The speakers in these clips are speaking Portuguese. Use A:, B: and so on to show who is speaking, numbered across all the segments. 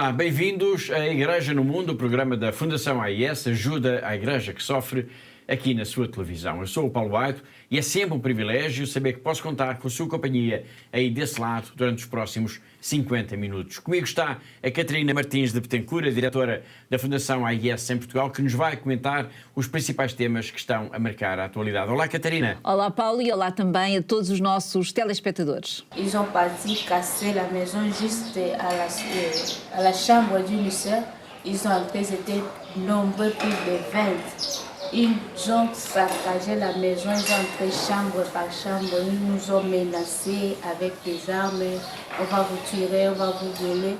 A: Olá, bem-vindos à Igreja no Mundo, o programa da Fundação AIS ajuda a Igreja que sofre aqui na sua televisão. Eu sou o Paulo Baito e é sempre um privilégio saber que posso contar com a sua companhia aí desse lado durante os próximos 50 minutos. Comigo está a Catarina Martins de Betancourt, a diretora da Fundação AIS em Portugal, que nos vai comentar os principais temas que estão a marcar a atualidade. Olá, Catarina.
B: Olá, Paulo, e olá também a todos os nossos telespectadores.
C: Ils ont parti casser la maison juste à la chambre du lycée. Ils ont entré, c'était nombreux, plus de 20. Ils ont saccagé la maison, ils ont entré chambre par chambre, ils nous ont menacés avec des armes, on va vous tirer, on va vous violer.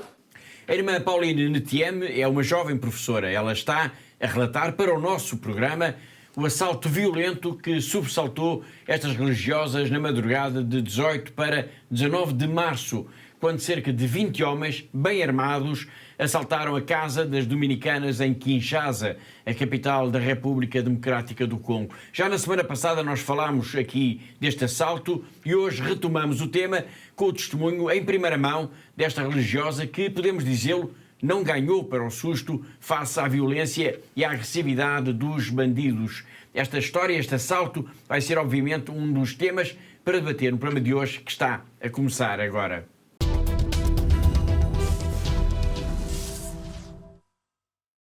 A: A irmã Pauline Netiem é uma jovem professora. Ela está a relatar para o nosso programa o assalto violento que sobressaltou estas religiosas na madrugada de 18 para 19 de março, quando cerca de 20 homens, bem armados, assaltaram a casa das dominicanas em Kinshasa, a capital da República Democrática do Congo. Já na semana passada nós falámos aqui deste assalto e hoje retomamos o tema com o testemunho em primeira mão desta religiosa que, podemos dizê-lo, não ganhou para o susto face à violência e à agressividade dos bandidos. Esta história, este assalto, vai ser obviamente um dos temas para debater no programa de hoje que está a começar agora.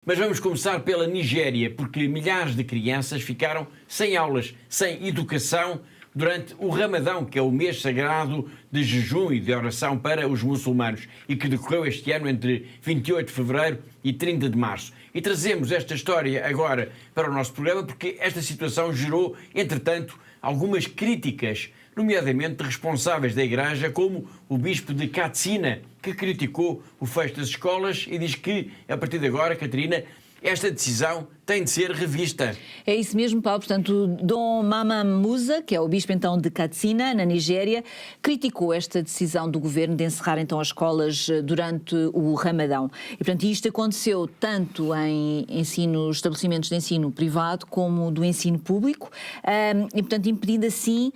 A: Mas vamos começar pela Nigéria, porque milhares de crianças ficaram sem aulas, sem educação, durante o Ramadão, que é o mês sagrado de jejum e de oração para os muçulmanos e que decorreu este ano entre 28 de fevereiro e 30 de março. E trazemos esta história agora para o nosso programa porque esta situação gerou, entretanto, algumas críticas, nomeadamente de responsáveis da Igreja, como o bispo de Katsina, que criticou o fecho das escolas e diz que, a partir de agora, Catarina, esta decisão tem de ser revista.
B: É isso mesmo, Paulo. Portanto, Dom Mama Musa, que é o bispo então de Katsina, na Nigéria, criticou esta decisão do governo de encerrar então as escolas durante o Ramadão. E, portanto, isto aconteceu tanto em estabelecimentos de ensino privado como do ensino público e, portanto, impedindo assim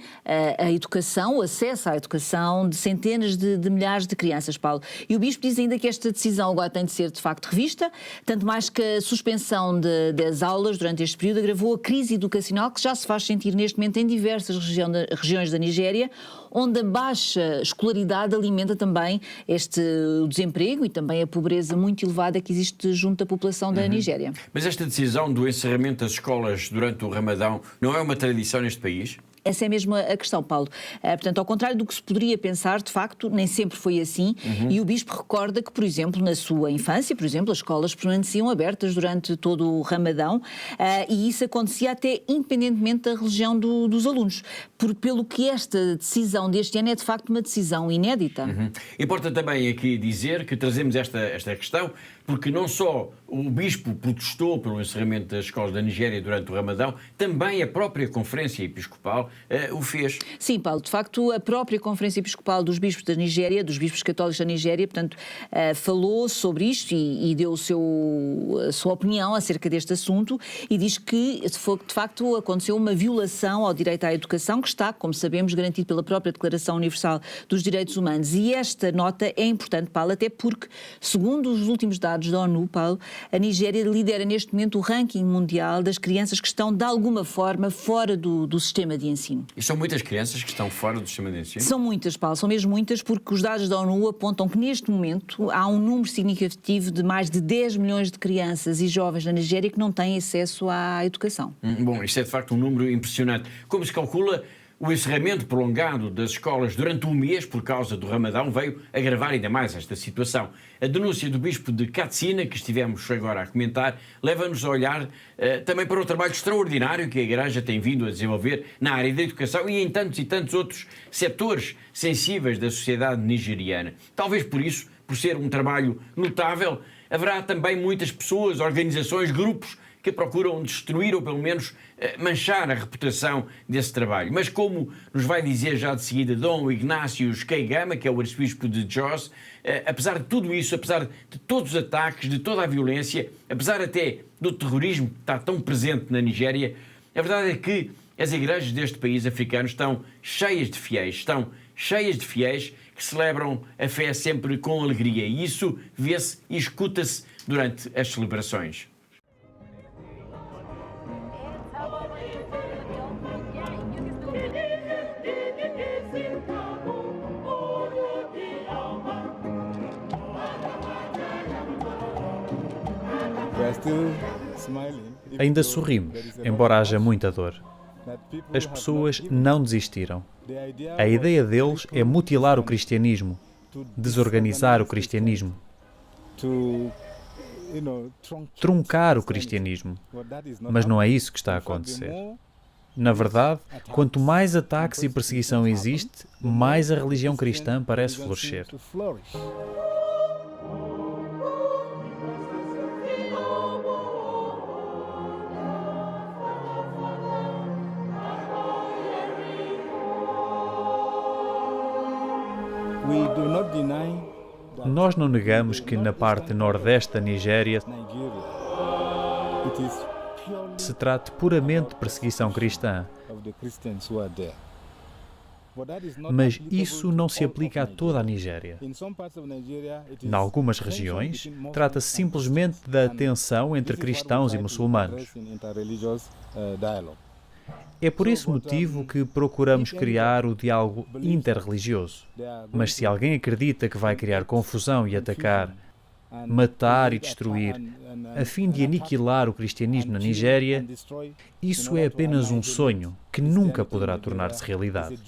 B: a educação, o acesso à educação de centenas de milhares de crianças, Paulo. E o bispo diz ainda que esta decisão agora tem de ser, de facto, revista, tanto mais que a suspensão das aulas durante este período agravou a crise educacional que já se faz sentir neste momento em diversas regiões da Nigéria, onde a baixa escolaridade alimenta também o desemprego e também a pobreza muito elevada que existe junto à população da Nigéria.
A: Mas esta decisão do encerramento das escolas durante o Ramadão não é uma tradição neste país?
B: Essa é mesmo a questão, Paulo. Portanto, ao contrário do que se poderia pensar, de facto, nem sempre foi assim. E o bispo recorda que, por exemplo, na sua infância, por exemplo, as escolas permaneciam abertas durante todo o Ramadão e isso acontecia até independentemente da religião dos alunos. Pelo que esta decisão deste ano é, de facto, uma decisão inédita.
A: Importa também aqui dizer que trazemos esta questão porque não só o bispo protestou pelo encerramento das escolas da Nigéria durante o Ramadão, também a própria Conferência Episcopal o fez.
B: Sim, Paulo, de facto a própria Conferência Episcopal dos Bispos da Nigéria, dos Bispos Católicos da Nigéria, portanto, falou sobre isto e deu a sua opinião acerca deste assunto e diz que, de facto, aconteceu uma violação ao direito à educação que está, como sabemos, garantido pela própria Declaração Universal dos Direitos Humanos. E esta nota é importante, Paulo, até porque, segundo os últimos dados da ONU, Paulo, a Nigéria lidera neste momento o ranking mundial das crianças que estão, de alguma forma, fora do sistema de ensino.
A: E são muitas crianças que estão fora do sistema de ensino?
B: São muitas, Paulo, são mesmo muitas, porque os dados da ONU apontam que neste momento há um número significativo de mais de 10 milhões de crianças e jovens na Nigéria que não têm acesso à educação.
A: Bom, isto é de facto um número impressionante. Como se calcula, o encerramento prolongado das escolas durante um mês por causa do Ramadão veio agravar ainda mais esta situação. A denúncia do bispo de Katsina, que estivemos agora a comentar, leva-nos a olhar também para o trabalho extraordinário que a Igreja tem vindo a desenvolver na área da educação e em tantos e tantos outros setores sensíveis da sociedade nigeriana. Talvez por isso, por ser um trabalho notável, haverá também muitas pessoas, organizações, grupos que procuram destruir ou pelo menos manchar a reputação desse trabalho. Mas como nos vai dizer já de seguida Dom Ignácio Keigama, que é o arcebispo de Jos, apesar de tudo isso, apesar de todos os ataques, de toda a violência, apesar até do terrorismo que está tão presente na Nigéria, a verdade é que as igrejas deste país africano estão cheias de fiéis que que celebram a fé sempre com alegria. E isso vê-se e escuta-se durante as celebrações.
D: Ainda sorrimos, embora haja muita dor. As pessoas não desistiram. A ideia deles é mutilar o cristianismo, desorganizar o cristianismo, truncar o cristianismo. Mas não é isso que está a acontecer. Na verdade, quanto mais ataques e perseguição existe, mais a religião cristã parece florescer. Nós não negamos que na parte nordeste da Nigéria se trate puramente de perseguição cristã. Mas isso não se aplica a toda a Nigéria. Em algumas regiões, trata-se simplesmente da tensão entre cristãos e muçulmanos. É por esse motivo que procuramos criar o diálogo interreligioso. Mas se alguém acredita que vai criar confusão e atacar, matar e destruir, a fim de aniquilar o cristianismo na Nigéria, isso é apenas um sonho que nunca poderá tornar-se realidade.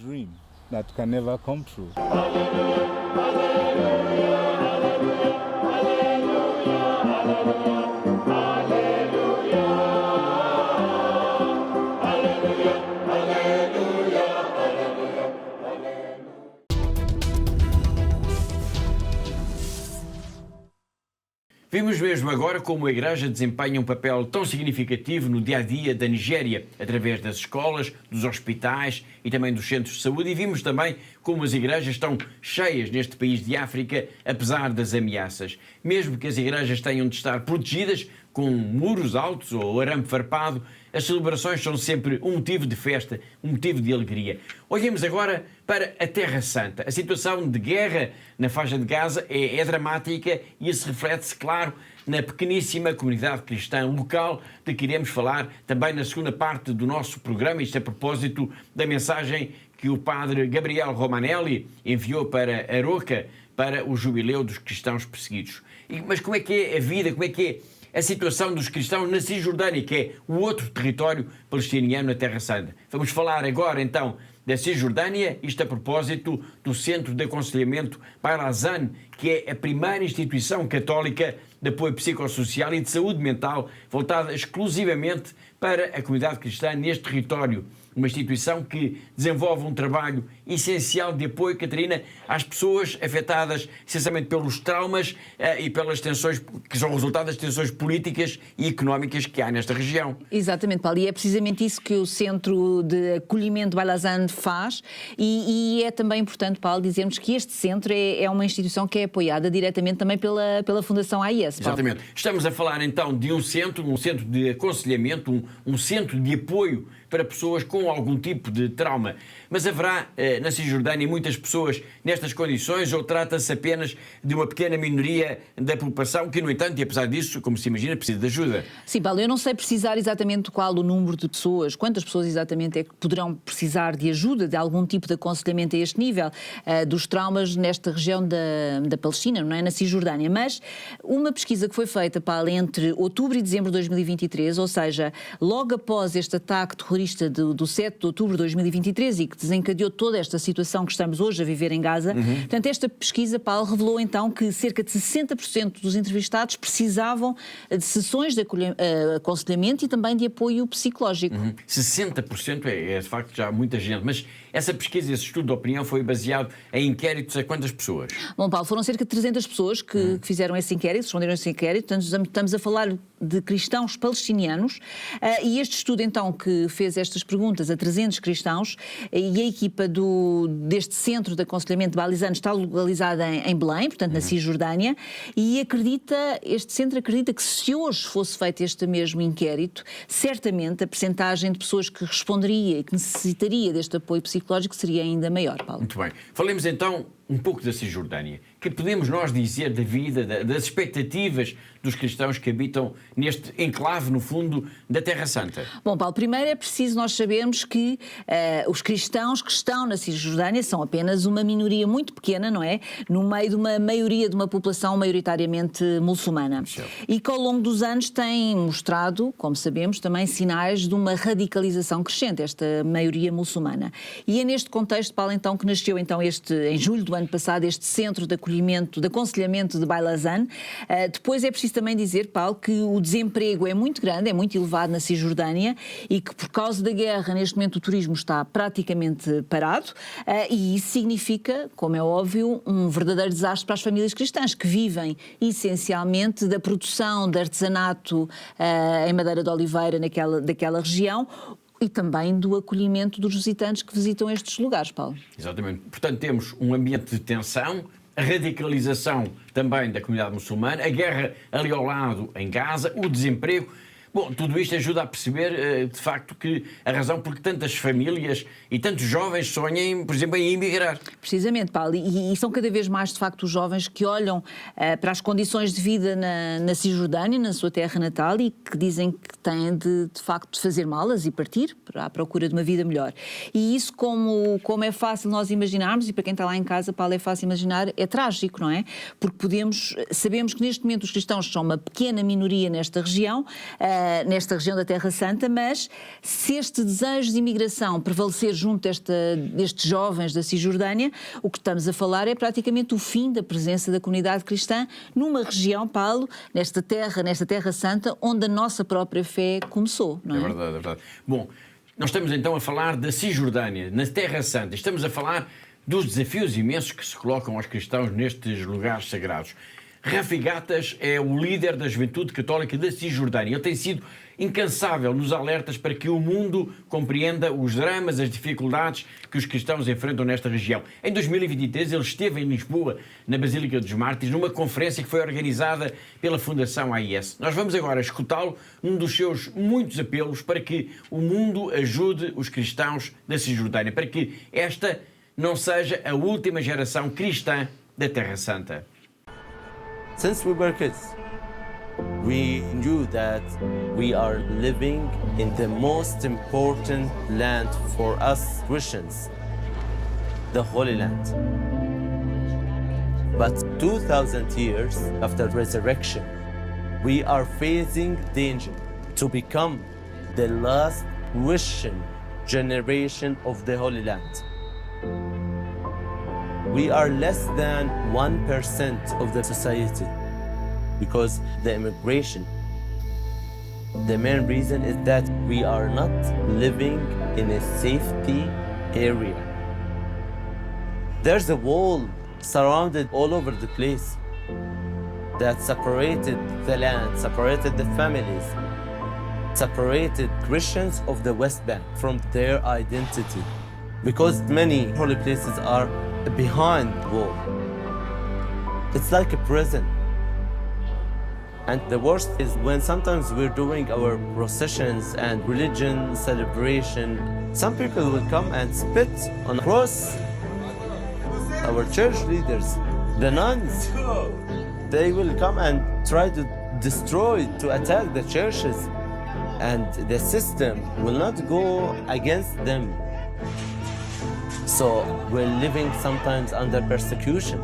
A: Vimos mesmo agora como a Igreja desempenha um papel tão significativo no dia-a-dia da Nigéria, através das escolas, dos hospitais e também dos centros de saúde, e vimos também como as igrejas estão cheias neste país de África, apesar das ameaças. Mesmo que as igrejas tenham de estar protegidas com muros altos ou arame farpado, as celebrações são sempre um motivo de festa, um motivo de alegria. Olhemos agora para a Terra Santa. A situação de guerra na faixa de Gaza é dramática e isso reflete-se, claro, na pequeníssima comunidade cristã local de que iremos falar também na segunda parte do nosso programa, isto a propósito da mensagem que o padre Gabriel Romanelli enviou para Aroca para o jubileu dos cristãos perseguidos. Mas como é que é a vida, como é que é a situação dos cristãos na Cisjordânia, que é o outro território palestiniano na Terra Santa? Vamos falar agora então da Cisjordânia, isto a propósito do Centro de Aconselhamento Barazan, que é a primeira instituição católica de apoio psicossocial e de saúde mental voltada exclusivamente para a comunidade cristã neste território. Uma instituição que desenvolve um trabalho essencial de apoio, Catarina, às pessoas afetadas essencialmente pelos traumas e pelas tensões que são resultado das tensões políticas e económicas que há nesta região.
B: Exatamente, Paulo, e é precisamente isso que o Centro de Acolhimento Barazan faz e é também importante, Paulo, dizermos que este centro é uma instituição que é apoiada diretamente também pela Fundação AIS. Paulo.
A: Exatamente. Estamos a falar então de um centro de aconselhamento, um centro de apoio para pessoas com algum tipo de trauma. Mas haverá na Cisjordânia muitas pessoas nestas condições ou trata-se apenas de uma pequena minoria da população que, no entanto, e apesar disso, como se imagina, precisa de ajuda?
B: Sim, Paulo, eu não sei precisar exatamente qual o número de pessoas, quantas pessoas exatamente é que poderão precisar de ajuda, de algum tipo de aconselhamento a este nível dos traumas nesta região da Palestina, não é? Na Cisjordânia. Mas uma pesquisa que foi feita, Paulo, entre outubro e dezembro de 2023, ou seja, logo após este ataque terrorista do 7 de outubro de 2023 e que desencadeou toda esta situação que estamos hoje a viver em Gaza. Portanto, esta pesquisa, Paulo, revelou então que cerca de 60% dos entrevistados precisavam de sessões de aconselhamento e também de apoio psicológico.
A: 60% é de facto já muita gente, mas essa pesquisa, esse estudo de opinião foi baseado em inquéritos a quantas pessoas?
B: Bom, Paulo, foram cerca de 300 pessoas que fizeram esse inquérito, responderam a esse inquérito, portanto estamos a falar de cristãos palestinianos e este estudo então que fez estas perguntas a 300 cristãos e a equipa deste centro de aconselhamento de Barazan está localizada em Belém, portanto na Cisjordânia, e este centro acredita que se hoje fosse feito este mesmo inquérito, certamente a percentagem de pessoas que responderia e que necessitaria deste apoio psicológico seria ainda maior, Paulo.
A: Muito bem. Falemos então um pouco da Cisjordânia. Que podemos nós dizer da vida, das expectativas dos cristãos que habitam neste enclave, no fundo, da Terra Santa?
B: Bom, Paulo, primeiro é preciso nós sabermos que os cristãos que estão na Cisjordânia são apenas uma minoria muito pequena, não é? No meio de uma maioria de uma população maioritariamente muçulmana. E que ao longo dos anos tem mostrado, como sabemos, também sinais de uma radicalização crescente, esta maioria muçulmana. E é neste contexto, Paulo, então, que nasceu então em julho do ano passado, este centro de acolhimento, de aconselhamento de Bailazan. Depois é preciso também dizer, Paulo, que o desemprego é muito grande, é muito elevado na Cisjordânia e que por causa da guerra, neste momento, o turismo está praticamente parado e isso significa, como é óbvio, um verdadeiro desastre para as famílias cristãs que vivem essencialmente da produção de artesanato em madeira de oliveira daquela região e também do acolhimento dos visitantes que visitam estes lugares, Paulo.
A: Exatamente. Portanto, temos um ambiente de tensão, a radicalização também da comunidade muçulmana, a guerra ali ao lado em Gaza, o desemprego. Bom, tudo isto ajuda a perceber, de facto, que a razão por que tantas famílias e tantos jovens sonhem, por exemplo, em emigrar.
B: Precisamente, Paulo, e são cada vez mais, de facto, os jovens que olham para as condições de vida na Cisjordânia, na sua terra natal, e que dizem que têm de facto, de fazer malas e partir à procura de uma vida melhor. E isso, como é fácil nós imaginarmos, e para quem está lá em casa, Paulo, é fácil imaginar, é trágico, não é? Porque sabemos que neste momento os cristãos são uma pequena minoria nesta região da Terra Santa, mas se este desejo de imigração prevalecer junto destes jovens da Cisjordânia, o que estamos a falar é praticamente o fim da presença da comunidade cristã numa região, Paulo, nesta Terra Santa, onde a nossa própria fé começou, não é?
A: É verdade, é verdade. Bom, nós estamos então a falar da Cisjordânia, na Terra Santa. Estamos a falar dos desafios imensos que se colocam aos cristãos nestes lugares sagrados. Rafi Gatas é o líder da Juventude Católica da Cisjordânia. Ele tem sido incansável nos alertas para que o mundo compreenda os dramas, as dificuldades que os cristãos enfrentam nesta região. Em 2023 ele esteve em Lisboa, na Basílica dos Mártires, numa conferência que foi organizada pela Fundação AIS. Nós vamos agora escutá-lo num dos seus muitos apelos para que o mundo ajude os cristãos da Cisjordânia, para que esta não seja a última geração cristã da Terra Santa.
E: Since we were kids, we knew that we are living in the most important land for us Christians, the Holy Land. But 2,000 years after resurrection, we are facing danger to become the last Christian generation of the Holy Land. We are less than 1% of the society because the immigration. The main reason is that we are not living in a safety area. There's a wall surrounded all over the place that separated the land, separated the families, separated Christians of the West Bank from their identity. Because many holy places are behind the wall. It's like a prison. And the worst is when sometimes we're doing our processions and religion celebration, some people will come and spit on the cross. Our church leaders, the nuns, they will come and try to destroy, to attack the churches. And the system will not go against them. So we're living sometimes under persecution.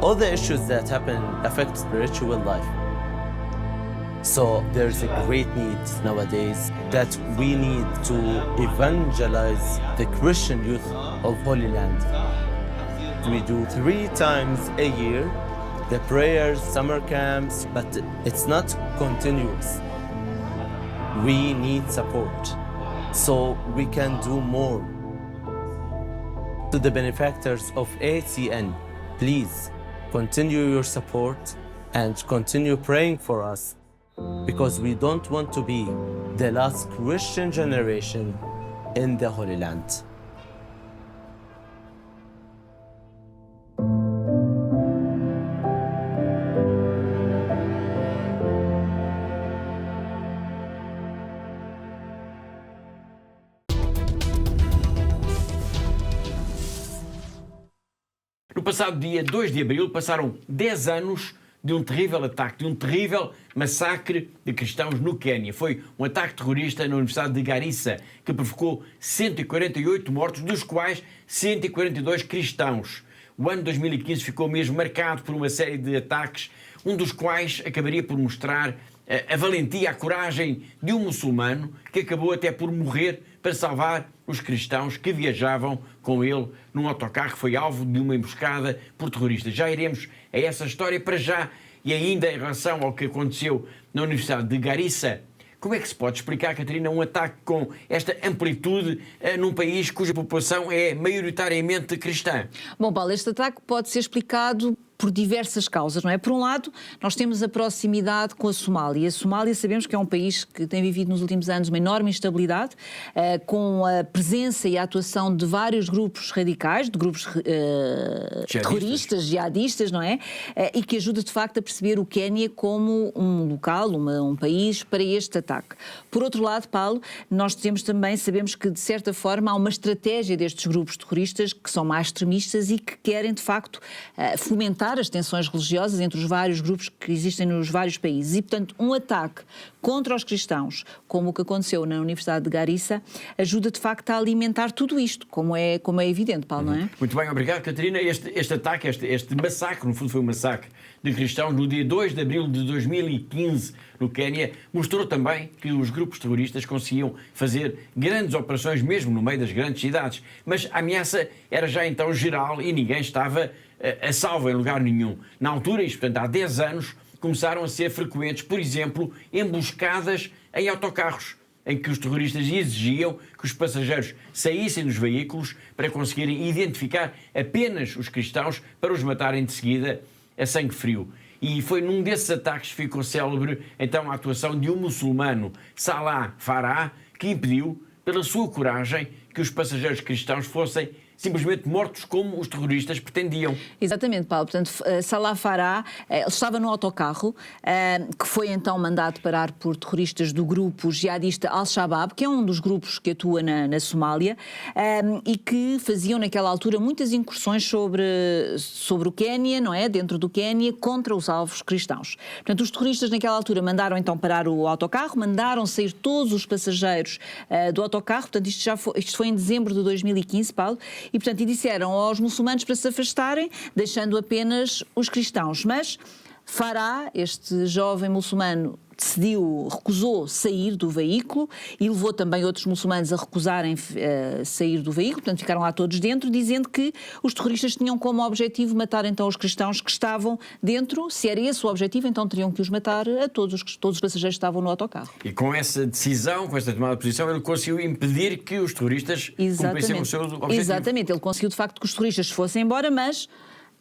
E: All the issues that happen affect spiritual life. So there's a great need nowadays that we need to evangelize the Christian youth of Holy Land. We do 3 times a year the prayers, summer camps, but it's not continuous. We need support so we can do more. To the benefactors of ACN, please continue your support and continue praying for us because we don't want to be the last Christian generation in the Holy Land.
A: passado dia 2 de abril passaram 10 anos de um terrível ataque, de um terrível massacre de cristãos no Quénia. Foi um ataque terrorista na Universidade de Garissa, que provocou 148 mortos, dos quais 142 cristãos. O ano 2015 ficou mesmo marcado por uma série de ataques, um dos quais acabaria por mostrar a valentia, a coragem de um muçulmano que acabou até por morrer para salvar os cristãos que viajavam com ele num autocarro que foi alvo de uma emboscada por terroristas. Já iremos a essa história. Para já, e ainda em relação ao que aconteceu na Universidade de Garissa, como é que se pode explicar, Catarina, um ataque com esta amplitude num país cuja população é maioritariamente cristã?
B: Bom, Paulo, este ataque pode ser explicado por diversas causas, não é? Por um lado, nós temos a proximidade com a Somália. A Somália sabemos que é um país que tem vivido nos últimos anos uma enorme instabilidade, com a presença e a atuação de vários grupos radicais, de grupos terroristas, jihadistas, não é? E que ajuda de facto a perceber o Quénia como um local, um país para este ataque. Por outro lado, Paulo, nós sabemos que de certa forma há uma estratégia destes grupos terroristas que são mais extremistas e que querem de facto fomentar as tensões religiosas entre os vários grupos que existem nos vários países. E, portanto, um ataque contra os cristãos, como o que aconteceu na Universidade de Garissa, ajuda de facto a alimentar tudo isto, como é evidente, Paulo, não é?
A: Muito bem, obrigado, Catarina. Este ataque, este massacre, no fundo foi um massacre de cristãos no dia 2 de abril de 2015 no Quénia, mostrou também que os grupos terroristas conseguiam fazer grandes operações mesmo no meio das grandes cidades. Mas a ameaça era já então geral e ninguém estava a salvo em lugar nenhum. Na altura, isto portanto há 10 anos, começaram a ser frequentes, por exemplo, emboscadas em autocarros, em que os terroristas exigiam que os passageiros saíssem dos veículos para conseguirem identificar apenas os cristãos para os matarem de seguida a sangue frio. E foi num desses ataques que ficou célebre então a atuação de um muçulmano, Salah Farah, que impediu, pela sua coragem, que os passageiros cristãos fossem simplesmente mortos como os terroristas pretendiam.
B: Exatamente, Paulo. Portanto, Salah Farah estava no autocarro, que foi então mandado parar por terroristas do grupo jihadista Al-Shabaab, que é um dos grupos que atua na Somália, e que faziam naquela altura muitas incursões sobre o Quénia, não é? Dentro do Quénia, contra os alvos cristãos. Portanto, os terroristas naquela altura mandaram então parar o autocarro, mandaram sair todos os passageiros do autocarro. Portanto, isto foi em dezembro de 2015, Paulo. E, portanto, disseram aos muçulmanos para se afastarem, deixando apenas os cristãos. Mas Farah, este jovem muçulmano, recusou sair do veículo e levou também outros muçulmanos a recusarem sair do veículo, portanto ficaram lá todos dentro, dizendo que os terroristas tinham como objetivo matar então os cristãos que estavam dentro. Se era esse o objetivo, então teriam que os matar a todos os passageiros que estavam no autocarro.
A: E com essa decisão, com essa tomada de posição, ele conseguiu impedir que os terroristas cumprissem o seu objetivo.
B: Exatamente, ele conseguiu de facto que os terroristas fossem embora, mas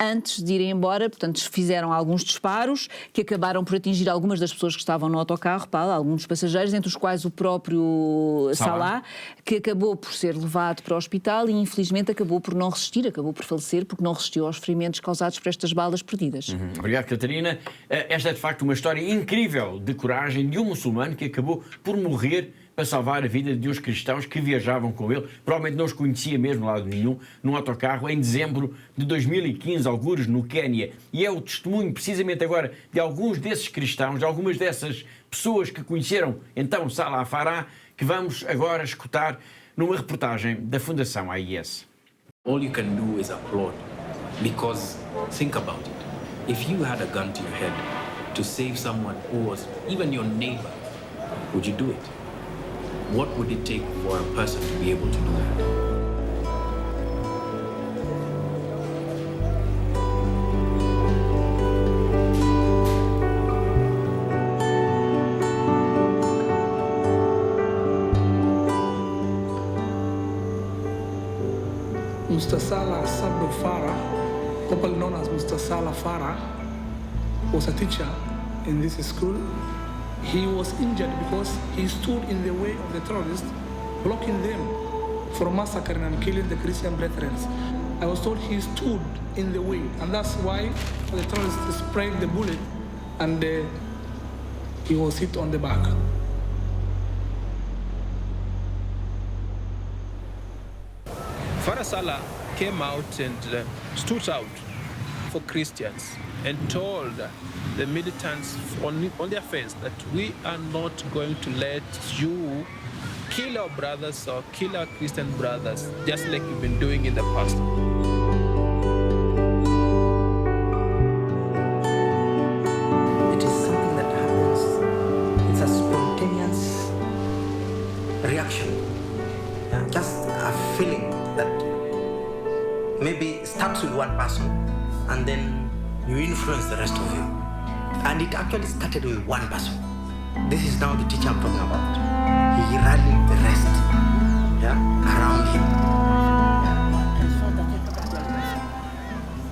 B: antes de irem embora, portanto, fizeram alguns disparos que acabaram por atingir algumas das pessoas que estavam no autocarro, alguns passageiros, entre os quais o próprio Salah, que acabou por ser levado para o hospital e, infelizmente, acabou por não resistir, acabou por falecer, porque não resistiu aos ferimentos causados por estas balas perdidas.
A: Obrigado, Catarina. Esta é, de facto, uma história incrível de coragem de um muçulmano que acabou por morrer para salvar a vida de uns cristãos que viajavam com ele, provavelmente não os conhecia mesmo lado nenhum, num autocarro em dezembro de 2015, algures no Quénia. E é o testemunho, precisamente agora, de alguns desses cristãos, de algumas dessas pessoas que conheceram então Salah Farah, que vamos agora escutar numa reportagem da Fundação AIS.
F: All you can do is applaud, because think about it. If you had a gun to your head to save someone who was even your neighbor, would you do it? What would it take for a person to be able to do that?
G: Mr. Salah Sabri Farah, popularly known as Mr. Salah Farah, was a teacher in this school. He was injured because he stood in the way of the terrorists, blocking them from massacring and killing the Christian brethren. I was told he stood in the way, and that's why the terrorists sprayed the bullet and he was hit on the back.
H: Farah Salah came out and stood out for Christians and told the militants on their face that we are not going to let you kill our brothers or kill our Christian brothers, just like you've been doing in the past.
I: It is something that happens. It's a spontaneous reaction. Yeah, just a feeling that maybe starts with one person and then you influence the rest of you. And it actually started with one person. This is now the teacher I'm talking about. He rallied the rest, around him.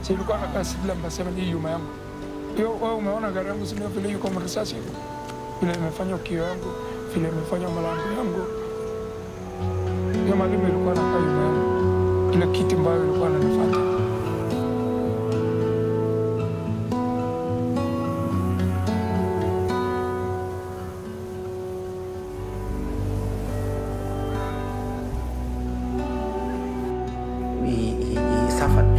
G: Silikuwa nakaa sibla mbasema hii yuma yangu. Hiyo wewe umeona gari yangu sio vile yuko marisasi hivi. Vile imefanya ukio yangu, vile imefanya malango yangu. Hiyo mwalimu ilikuwa nakaa yuma yangu. Ile kiti ambayo ilikuwa ananifuata.
I: He suffered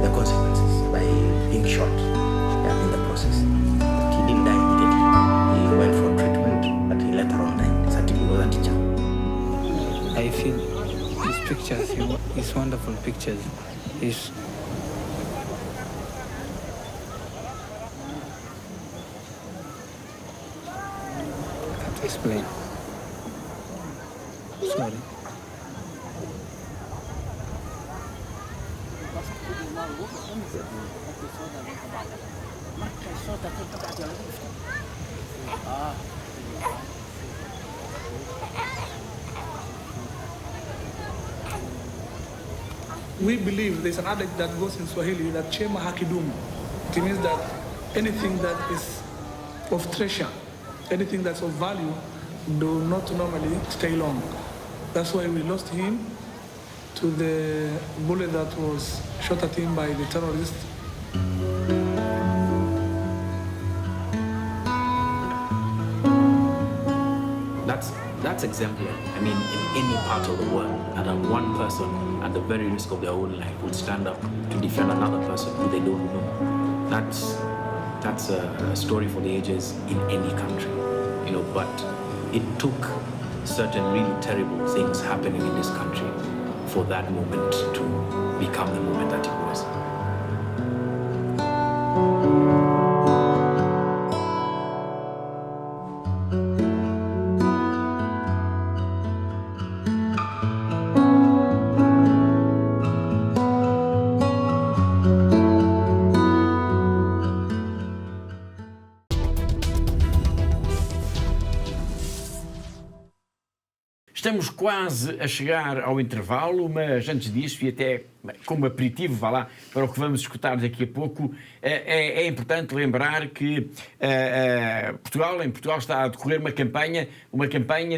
I: the consequences by being shot in the process. But he didn't die immediately. He went for treatment, but he later on died. So he was a teacher.
J: I feel his pictures, his wonderful pictures, his I can't explain. Sorry.
G: We believe there's an adage that goes in Swahili that chema hakidumu. It means that anything that is of treasure, anything that's of value, do not normally stay long. That's why we lost him to the bullet that was shot at him by the terrorists.
F: That's exemplary. I mean, in any part of the world, that one person, at the very risk of their own life, would stand up to defend another person who they don't know. That's a story for the ages in any country, But it took certain really terrible things happening in this country for that moment to become the moment that it was.
A: Estamos quase a chegar ao intervalo, mas antes disso, e até como aperitivo, vá lá, para o que vamos escutar daqui a pouco, é importante lembrar que em Portugal está a decorrer uma campanha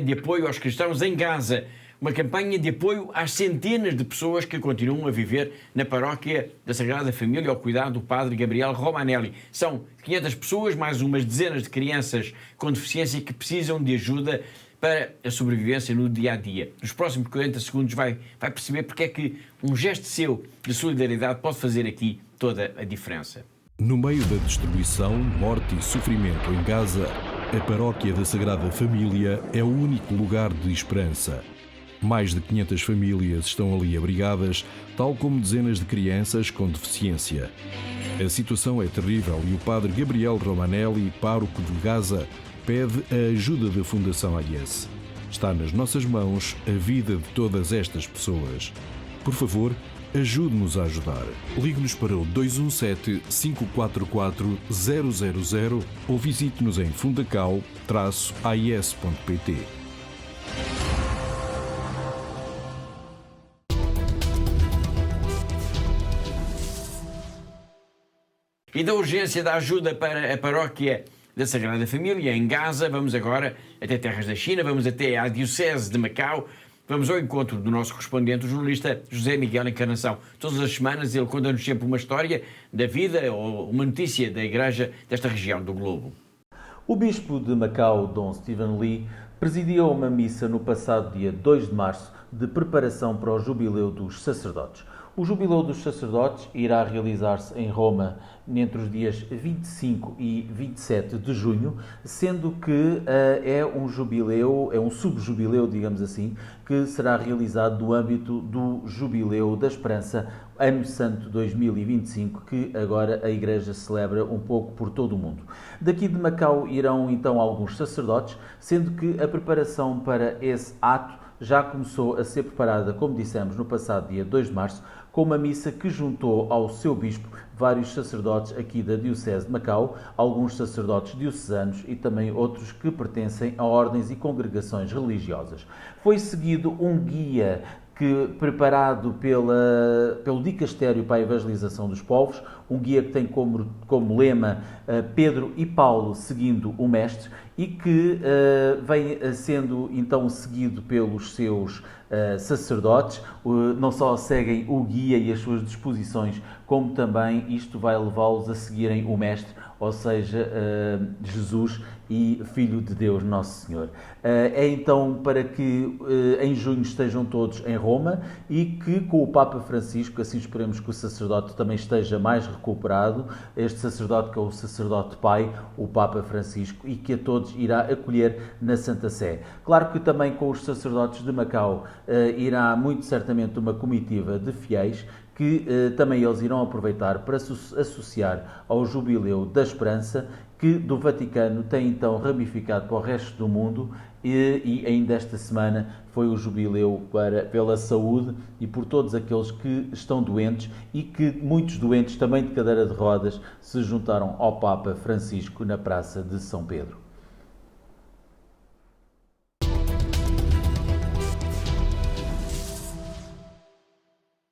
A: de apoio aos cristãos em Gaza, uma campanha de apoio às centenas de pessoas que continuam a viver na paróquia da Sagrada Família ao cuidado do padre Gabriel Romanelli. São 500 pessoas, mais umas dezenas de crianças com deficiência que precisam de ajuda para a sobrevivência no dia-a-dia. Nos próximos 40 segundos vai perceber porque é que um gesto seu de solidariedade pode fazer aqui toda a diferença.
K: No meio da destruição, morte e sofrimento em Gaza, a paróquia da Sagrada Família é o único lugar de esperança. Mais de 500 famílias estão ali abrigadas, tal como dezenas de crianças com deficiência. A situação é terrível e o padre Gabriel Romanelli, pároco de Gaza, pede a ajuda da Fundação AIS. Está nas nossas mãos a vida de todas estas pessoas. Por favor, ajude-nos a ajudar. Ligue-nos para o 217-544-000 ou visite-nos em fundacau-ais.pt.
A: E da urgência da ajuda para a paróquia da Sagrada Família, em Gaza, vamos agora até terras da China, vamos até à Diocese de Macau, vamos ao encontro do nosso correspondente, o jornalista José Miguel Encarnação. Todas as semanas ele conta-nos sempre uma história da vida ou uma notícia da igreja desta região do globo.
L: O bispo de Macau, Dom Stephen Lee, presidiu uma missa no passado dia 2 de março de preparação para o jubileu dos sacerdotes. O Jubileu dos Sacerdotes irá realizar-se em Roma entre os dias 25 e 27 de junho, sendo que é um subjubileu, digamos assim, que será realizado no âmbito do Jubileu da Esperança, Ano Santo 2025, que agora a Igreja celebra um pouco por todo o mundo. Daqui de Macau irão então alguns sacerdotes, sendo que a preparação para esse ato já começou a ser preparada, como dissemos, no passado dia 2 de março, com uma missa que juntou ao seu bispo vários sacerdotes aqui da Diocese de Macau, alguns sacerdotes diocesanos e também outros que pertencem a ordens e congregações religiosas. Foi seguido um guia preparado pelo Dicastério para a Evangelização dos Povos, um guia que tem como lema Pedro e Paulo seguindo o Mestre, e que vem sendo então seguido pelos seus sacerdotes. Não só seguem o guia e as suas disposições, como também isto vai levá-los a seguirem o Mestre, ou seja, Jesus e Filho de Deus, Nosso Senhor. É então para que em junho estejam todos em Roma e que com o Papa Francisco, assim esperemos que o sacerdote também esteja mais recuperado, este sacerdote que é o sacerdote pai, o Papa Francisco, e que a todos irá acolher na Santa Sé. Claro que também com os sacerdotes de Macau irá muito certamente uma comitiva de fiéis, que também eles irão aproveitar para se associar ao Jubileu da Esperança, que do Vaticano tem então ramificado para o resto do mundo, e ainda esta semana foi o Jubileu pela saúde e por todos aqueles que estão doentes, e que muitos doentes também de cadeira de rodas se juntaram ao Papa Francisco na Praça de São Pedro.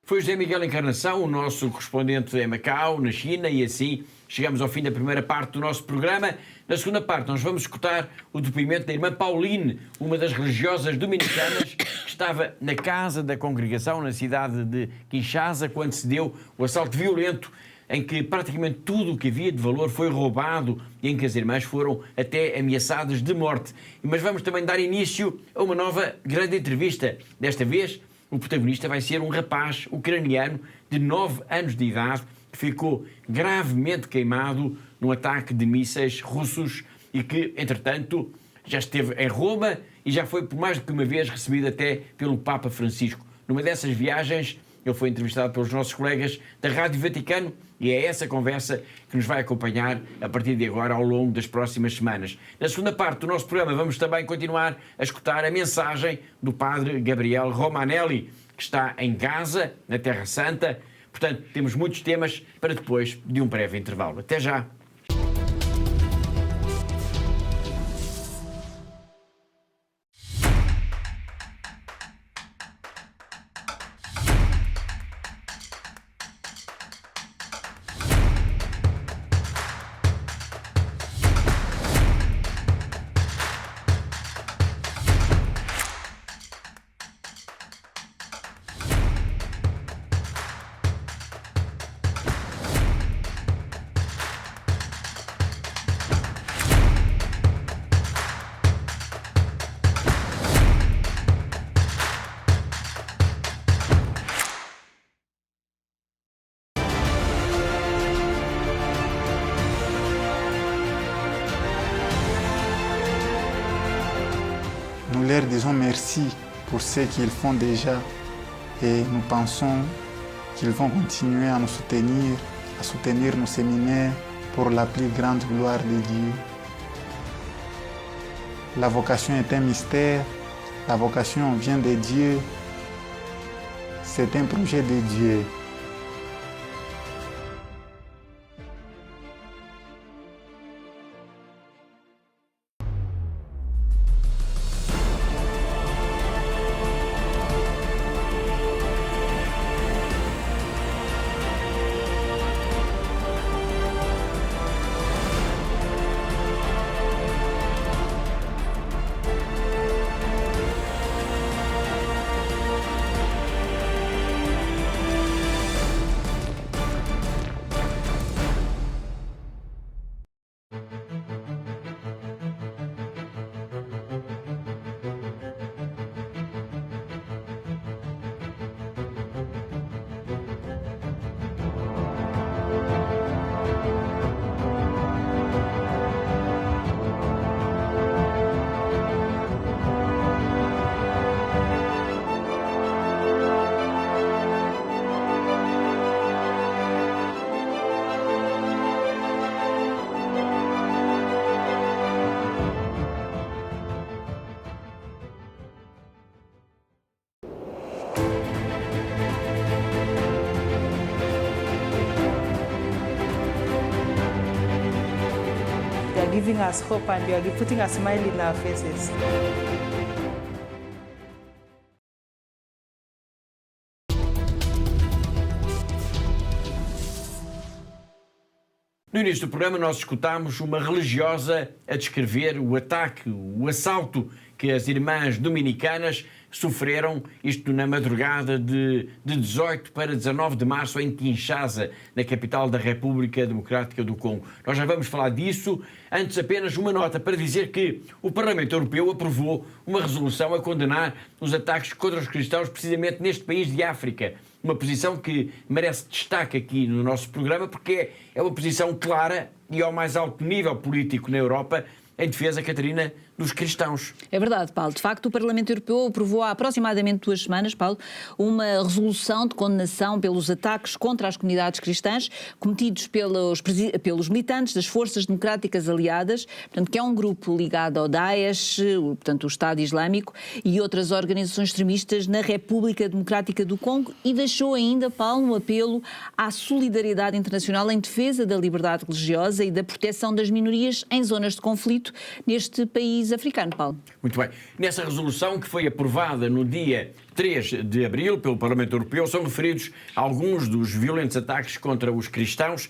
A: Foi José Miguel Encarnação, o nosso correspondente em Macau, na China, e assim chegamos ao fim da primeira parte do nosso programa. Na segunda parte nós vamos escutar o depoimento da irmã Pauline, uma das religiosas dominicanas que estava na casa da congregação na cidade de Kinshasa quando se deu o assalto violento em que praticamente tudo o que havia de valor foi roubado e em que as irmãs foram até ameaçadas de morte. Mas vamos também dar início a uma nova grande entrevista. Desta vez, o protagonista vai ser um rapaz ucraniano de 9 anos de idade que ficou gravemente queimado num ataque de mísseis russos e que, entretanto, já esteve em Roma e já foi por mais do que uma vez recebido até pelo Papa Francisco. Numa dessas viagens, ele foi entrevistado pelos nossos colegas da Rádio Vaticano e é essa conversa que nos vai acompanhar a partir de agora ao longo das próximas semanas. Na segunda parte do nosso programa vamos também continuar a escutar a mensagem do padre Gabriel Romanelli, que está em Gaza, na Terra Santa. Portanto, temos muitos temas para depois de um breve intervalo. Até já!
M: Nous leur disons merci pour ce qu'ils font déjà et nous pensons qu'ils vont continuer à nous soutenir, à soutenir nos séminaires pour la plus grande gloire de Dieu. La vocation est un mystère, la vocation vient de Dieu, c'est un projet de Dieu.
N: giving us hope and you are putting a smile in our faces.
A: No início do programa nós escutámos uma religiosa a descrever o ataque, o assalto que as irmãs dominicanas sofreram, isto na madrugada de 18 para 19 de março em Kinshasa, na capital da República Democrática do Congo. Nós já vamos falar disso, antes apenas uma nota para dizer que o Parlamento Europeu aprovou uma resolução a condenar os ataques contra os cristãos precisamente neste país de África. Uma posição que merece destaque aqui no nosso programa porque é uma posição clara e ao mais alto nível político na Europa em defesa, Catarina, dos cristãos.
B: É verdade, Paulo. De facto, o Parlamento Europeu aprovou há aproximadamente 2 semanas, Paulo, uma resolução de condenação pelos ataques contra as comunidades cristãs cometidos pelos militantes das Forças Democráticas Aliadas, portanto, que é um grupo ligado ao Daesh, portanto, o Estado Islâmico, e outras organizações extremistas na República Democrática do Congo, e deixou ainda, Paulo, um apelo à solidariedade internacional em defesa da liberdade religiosa e da proteção das minorias em zonas de conflito neste país africano, Paulo.
A: Muito bem. Nessa resolução que foi aprovada no dia 3 de abril pelo Parlamento Europeu são referidos alguns dos violentos ataques contra os cristãos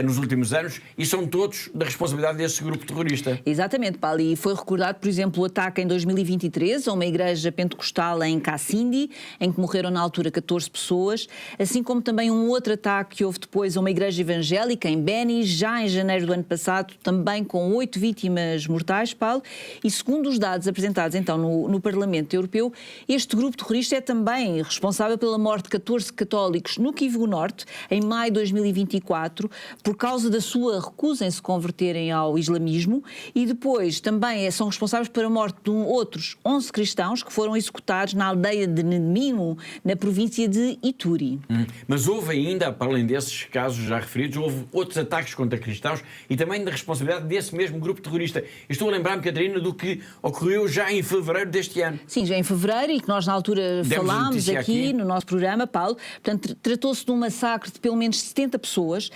A: nos últimos anos e são todos da responsabilidade desse grupo terrorista.
B: Exatamente, Paulo. E foi recordado, por exemplo, o ataque em 2023 a uma igreja pentecostal em Kassindi, em que morreram na altura 14 pessoas, assim como também um outro ataque que houve depois a uma igreja evangélica em Beni, já em janeiro do ano passado, também com 8 vítimas mortais, Paulo. E segundo os dados apresentados então no Parlamento Europeu, este grupo terrorista é também responsável pela morte de 14 católicos no Kivu Norte, em maio de 2024, por causa da sua recusa em se converterem ao islamismo, e depois também são responsáveis pela morte de outros 11 cristãos que foram executados na aldeia de Nemimo, na província de Ituri.
A: Mas houve ainda, para além desses casos já referidos, houve outros ataques contra cristãos e também da responsabilidade desse mesmo grupo terrorista. Estou a lembrar-me, Catarina, do que ocorreu já em fevereiro deste ano.
B: Sim, já em fevereiro, e que nós na altura falámos aqui no nosso programa, Paulo. Portanto, tratou-se de um massacre de pelo menos 70 pessoas,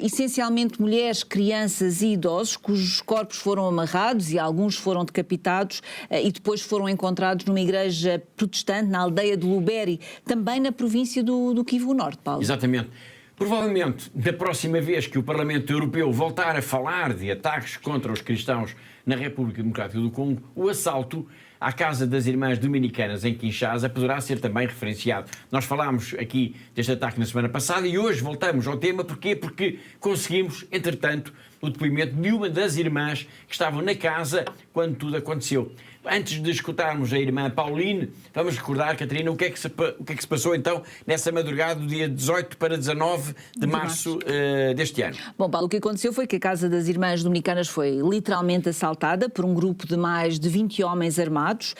B: essencialmente mulheres, crianças e idosos, cujos corpos foram amarrados e alguns foram decapitados e depois foram encontrados numa igreja protestante na aldeia de Luberi, também na província do Kivu Norte, Paulo.
A: Exatamente. Provavelmente, da próxima vez que o Parlamento Europeu voltar a falar de ataques contra os cristãos na República Democrática do Congo, o assalto à Casa das Irmãs Dominicanas em Kinshasa poderá ser também referenciado. Nós falámos aqui deste ataque na semana passada e hoje voltamos ao tema. Porquê? Porque conseguimos, entretanto, o depoimento de uma das irmãs que estavam na casa quando tudo aconteceu. Antes de escutarmos a irmã Pauline, vamos recordar, Catarina, o que é que se passou então nessa madrugada do dia 18 para 19 de março deste ano.
B: Bom, Paulo, o que aconteceu foi que a Casa das Irmãs Dominicanas foi literalmente assaltada por um grupo de mais de 20 homens armados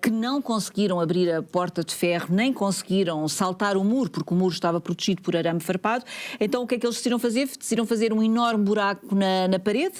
B: que não conseguiram abrir a porta de ferro, nem conseguiram saltar o muro, porque o muro estava protegido por arame farpado. Então o que é que eles decidiram fazer? Decidiram fazer um enorme buraco na parede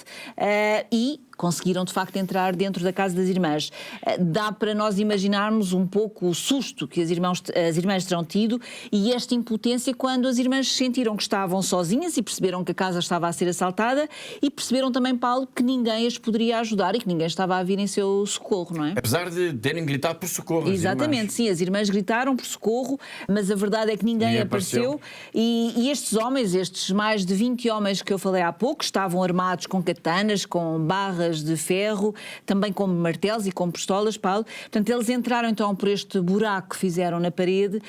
B: e conseguiram, de facto, entrar dentro da Casa das Irmãs. Dá para nós imaginarmos um pouco o susto que as irmãs terão tido e esta impotência quando as irmãs sentiram que estavam sozinhas e perceberam que a casa estava a ser assaltada e perceberam também, Paulo, que ninguém as poderia ajudar e que ninguém estava a vir em seu socorro, não é?
A: Apesar de terem gritado por socorro.
B: Exatamente, sim, as irmãs gritaram por socorro, mas a verdade é que ninguém apareceu. E estes homens, estes mais de 20 homens que eu falei há pouco, estavam armados com katanas, com barras de ferro, também com martelos e com pistolas, Paulo. Portanto, eles entraram então por este buraco que fizeram na parede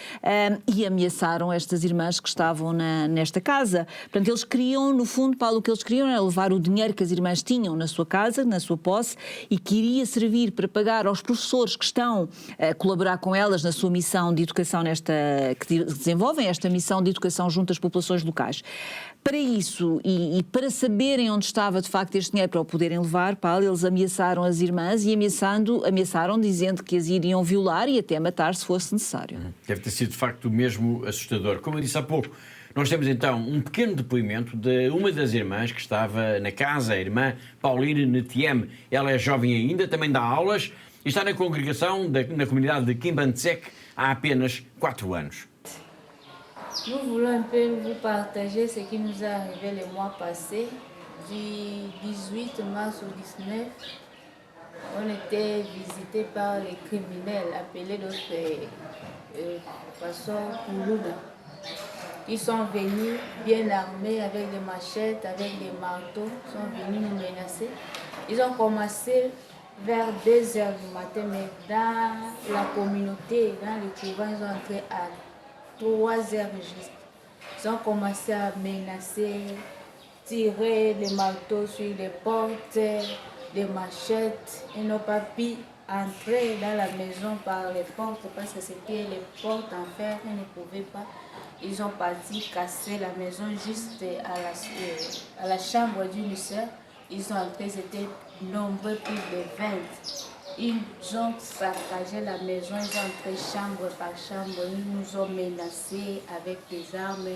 B: e ameaçaram estas irmãs que estavam nesta casa. Portanto, eles queriam, no fundo, Paulo, o que eles queriam era levar o dinheiro que as irmãs tinham na sua casa, na sua posse, e que iria servir para pagar aos professores que estão a colaborar com elas na sua missão de educação que desenvolvem esta missão de educação junto às populações locais. Para isso, e para saberem onde estava de facto este dinheiro para o poderem levar, Paulo, eles ameaçaram as irmãs e ameaçaram dizendo que as iriam violar e até matar se fosse necessário.
A: Deve ter sido de facto mesmo assustador. Como eu disse há pouco, nós temos então um pequeno depoimento de uma das irmãs que estava na casa, a irmã Pauline Netiem. Ela é jovem ainda, também dá aulas e está na congregação na comunidade de Kimbantsek há apenas 4 anos.
C: Nous voulons un peu vous partager ce qui nous est arrivé le mois passé. du 18 mars au 19, on était visité par les criminels appelés d'autres façon Koulouda. Ils sont venus bien armés avec des machettes, avec des marteaux, ils sont venus nous menacer. Ils ont commencé vers 2 heures du matin, mais dans la communauté, dans le couvent, ils sont entrés à 3 heures juste. Ils ont commencé à menacer, tirer les marteaux sur les portes, des machettes. Ils n'ont pas pu entrer dans la maison par les portes parce que c'était les portes en fer, ils ne pouvaient pas. Ils ont parti casser la maison juste à la chambre d'une sœur. Ils sont entrés, c'était nombreux, plus de 20. Ils ont saccagé la maison, ils sont entrés chambre par chambre. Ils nous ont menacés avec des armes.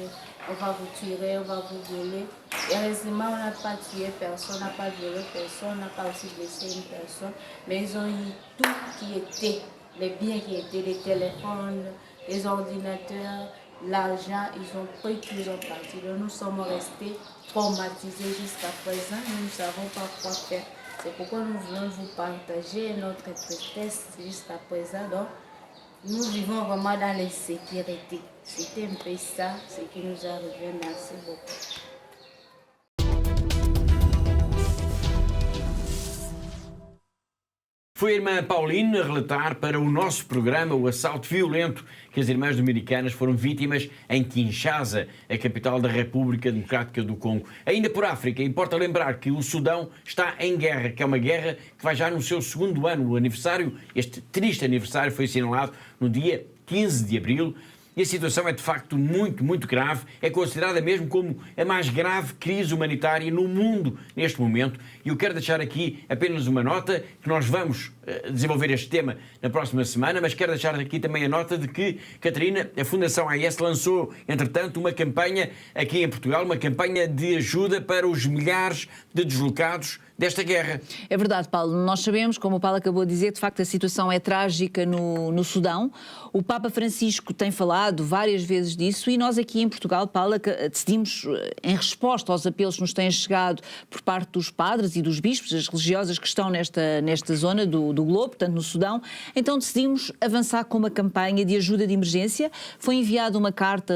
C: On va vous tuer, on va vous voler. Heureusement, on n'a pas tué personne, on n'a pas violé personne, on n'a pas aussi blessé une personne. Mais ils ont eu tout qui était, les biens qui étaient, les téléphones, les ordinateurs, l'argent, ils ont pris, ils ont parti. Donc nous sommes restés traumatisés jusqu'à présent, nous ne savons pas quoi faire. C'est pourquoi nous voulons vous partager notre tristesse jusqu'à présent. Donc nous vivons vraiment dans l'insécurité. C'était un peu ça, ce qui nous est arrivé. Merci beaucoup.
A: Foi a irmã Pauline a relatar para o nosso programa o assalto violento que as irmãs dominicanas foram vítimas em Kinshasa, a capital da República Democrática do Congo. Ainda por África, importa lembrar que o Sudão está em guerra, que é uma guerra que vai já no seu 2º ano. O aniversário, este triste aniversário, foi assinalado no dia 15 de abril. E a situação é de facto muito grave, é considerada mesmo como a mais grave crise humanitária no mundo neste momento. E eu quero deixar aqui apenas uma nota, que nós vamos desenvolver este tema na próxima semana, mas quero deixar aqui também a nota de que, Catarina, a Fundação AES lançou, entretanto, uma campanha aqui em Portugal, uma campanha de ajuda para os milhares de deslocados desta guerra.
B: É verdade, Paulo. Nós sabemos, como o Paulo acabou de dizer, de facto a situação é trágica no Sudão. O Papa Francisco tem falado várias vezes disso e nós aqui em Portugal, Paulo, decidimos, em resposta aos apelos que nos têm chegado por parte dos padres e dos bispos, as religiosas que estão nesta zona do globo, portanto no Sudão, então decidimos avançar com uma campanha de ajuda de emergência. Foi enviada uma carta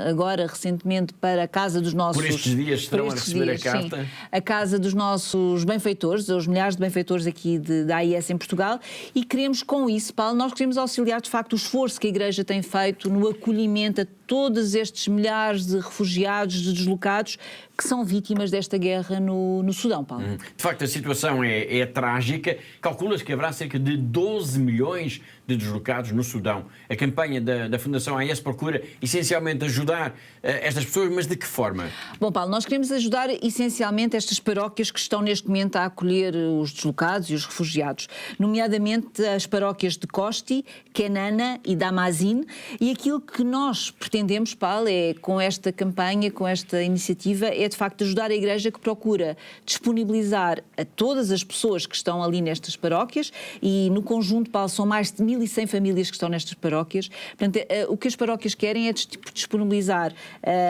B: agora, recentemente, para a casa dos nossos...
A: Por estes dias estarão a receber a carta.
B: Sim, a casa dos nossos benfeitores, os milhares de benfeitores aqui da AIS em Portugal, e queremos com isso, Paulo, nós queremos auxiliar de facto o esforço que a Igreja tem feito no acolhimento a todos estes milhares de refugiados, de deslocados que são vítimas desta guerra no Sudão, Paulo.
A: De facto, a situação é trágica. Calcula-se que haverá cerca de 12 milhões de deslocados no Sudão. A campanha da Fundação AES procura essencialmente ajudar estas pessoas, mas de que forma?
B: Bom, Paulo, nós queremos ajudar essencialmente estas paróquias que estão neste momento a acolher os deslocados e os refugiados, nomeadamente as paróquias de Kosti, Kenana e Damazin, e aquilo que nós pretendemos, Paulo, é com esta campanha, com esta iniciativa, é de facto ajudar a Igreja que procura disponibilizar a todas as pessoas que estão ali nestas paróquias, e no conjunto, Paulo, são mais de 1.100 famílias que estão nestas paróquias. Portanto, o que as paróquias querem é disponibilizar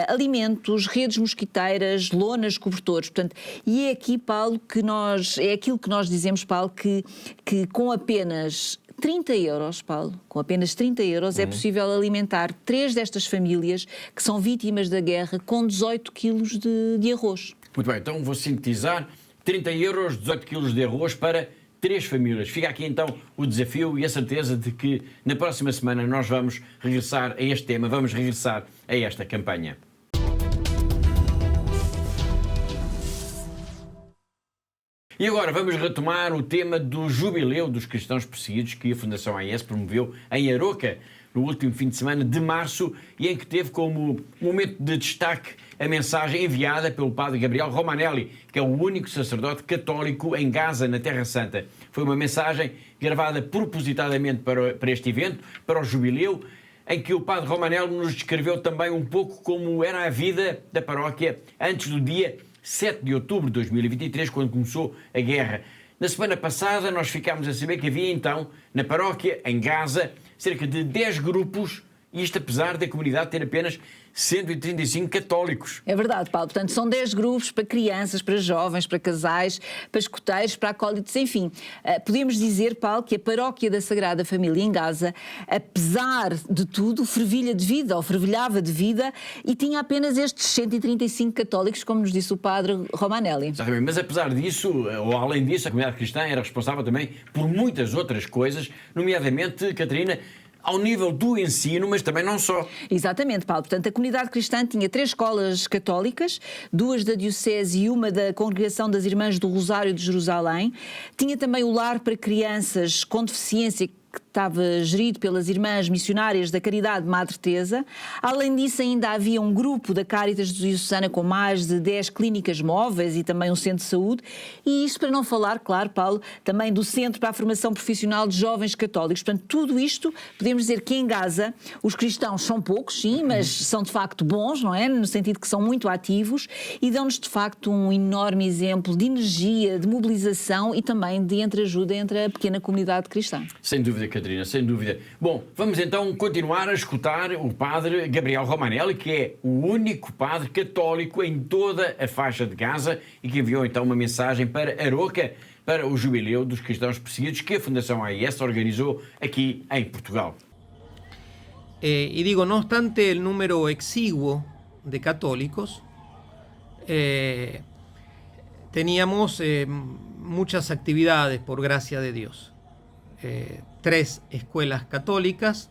B: alimentos, redes mosquiteiras, lonas, cobertores. Portanto, e é aqui, Paulo, é aquilo que nós dizemos, Paulo, que com apenas 30 euros, Paulo, com apenas 30 euros é possível alimentar 3 destas famílias que são vítimas da guerra com 18 quilos de arroz.
A: Muito bem, então vou sintetizar: 30 euros, 18 quilos de arroz para 3 famílias. Fica aqui então o desafio e a certeza de que na próxima semana nós vamos regressar a este tema, vamos regressar a esta campanha. E agora vamos retomar o tema do jubileu dos cristãos perseguidos que a Fundação AES promoveu em Aroca no último fim de semana de março, e em que teve como momento de destaque a mensagem enviada pelo padre Gabriel Romanelli, que é o único sacerdote católico em Gaza, na Terra Santa. Foi uma mensagem gravada propositadamente para este evento, para o jubileu, em que o padre Romanelli nos descreveu também um pouco como era a vida da paróquia antes do dia 7 de outubro de 2023, quando começou a guerra. Na semana passada nós ficámos a saber que havia então, na paróquia, em Gaza, cerca de 10 grupos Isto apesar da comunidade ter apenas 135 católicos.
B: É verdade, Paulo. Portanto, são 10 grupos para crianças, para jovens, para casais, para escoteiros, para acólitos, enfim. Podemos dizer, Paulo, que a paróquia da Sagrada Família em Gaza, apesar de tudo, fervilhava de vida e tinha apenas estes 135 católicos, como nos disse o padre Romanelli.
A: Exatamente, mas apesar disso, ou além disso, a comunidade cristã era responsável também por muitas outras coisas, nomeadamente, Catarina, ao nível do ensino, mas também não só.
B: Exatamente, Paulo. Portanto, a comunidade cristã tinha 3 escolas católicas, 2 da Diocese e uma da Congregação das Irmãs do Rosário de Jerusalém. Tinha também o lar para crianças com deficiência, que estava gerido pelas Irmãs Missionárias da Caridade Madre Teresa. Além disso, ainda havia um grupo da Cáritas Diocesana com mais de 10 clínicas móveis e também um centro de saúde. E isto para não falar, claro, Paulo, também do Centro para a Formação Profissional de Jovens Católicos. Portanto, tudo isto, podemos dizer que em Gaza os cristãos são poucos, sim, mas são de facto bons, não é? No sentido que são muito ativos e dão-nos de facto um enorme exemplo de energia, de mobilização e também de entreajuda entre a pequena comunidade cristã.
A: Sem dúvida, Catarina, sem dúvida. Bom, vamos então continuar a escutar o padre Gabriel Romanelli, que é o único padre católico em toda a faixa de Gaza e que enviou então uma mensagem para Aroca, para o jubileu dos cristãos perseguidos que a Fundação AIS organizou aqui em Portugal.
O: Y digo, no obstante el número exiguo de católicos, teníamos muchas actividades por gracia de Dios. 3 escuelas católicas,